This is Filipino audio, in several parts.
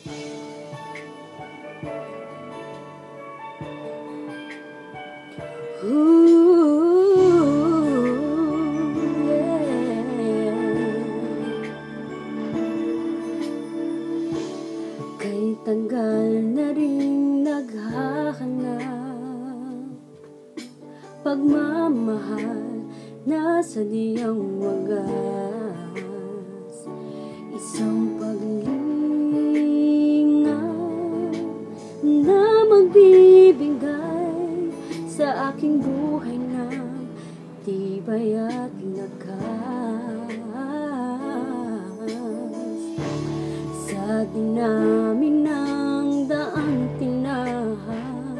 Kay tagal na rin naghahanap, pagmamahal na sa diyang wagas, isang paglingan na magbibigay sa aking buhay ng tibay at lakas. Sa dinaming ng daang tinahan,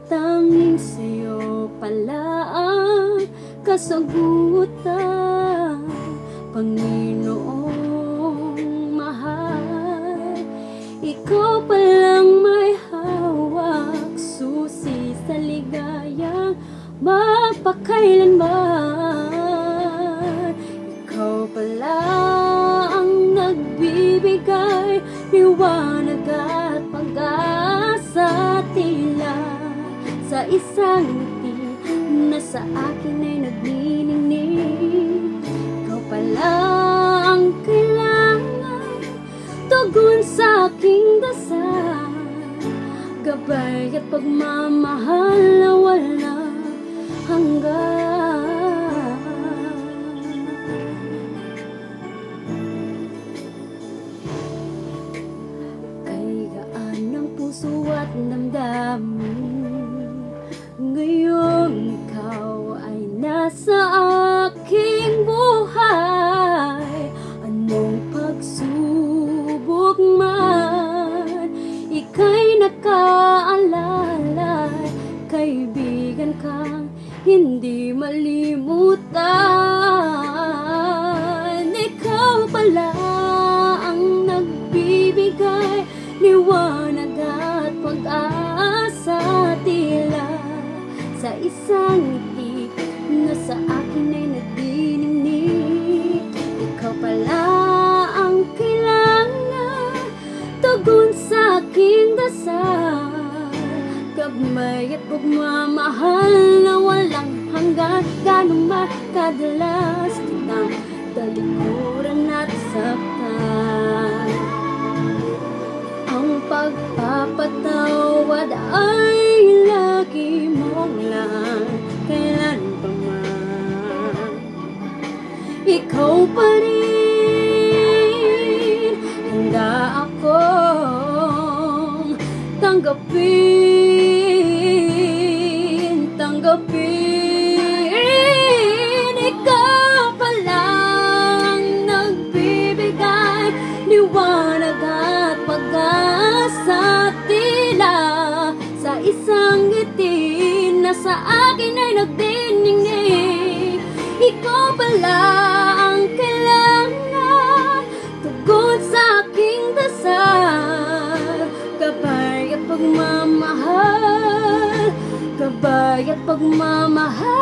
tanging sa'yo pala ang kasagutan. Panginoong mahal, ikaw palang may hawak, susi sa ligayang mapakailanman. Ikaw pala ang nagbibigay liwanag at pag-asa, tila sa isang ngiti na sa akin ay nagniningning. Ikaw pala ang kailangan, tugon sa aking dasal, gabay at pagmamahal na walang hanggan. Kay gaan ng puso at damdamin, ngayon ikaw ay nasa aking buhay. Anong pagsubok man, ika'y nakaalalay, kaibigan kang hindi malimutan. Ikaw pala ang nagbibigay liwanag at pag-asa, tila sa isang ngiti na sa akin ay nagniningning. Ikaw pala ang kailangan, tugon sa aking dasal, gabay at pagmamahal na walang hanggan. Ganong makadalas kitang talikuran at saktan, ang pagpapatawad ay lagi mong lang kailan pa man. Ikaw pa rin handa akong tanggapin. Ikaw pa lang nagbibigay liwanag at pag-asa, tila sa isang ngiti na sa akin ay nagdiningning. Ikaw pala ang kailangan, tugon sa aking dasal, gabay at pagmamahal, gabay at pagmamahal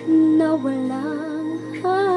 na walang hanggan.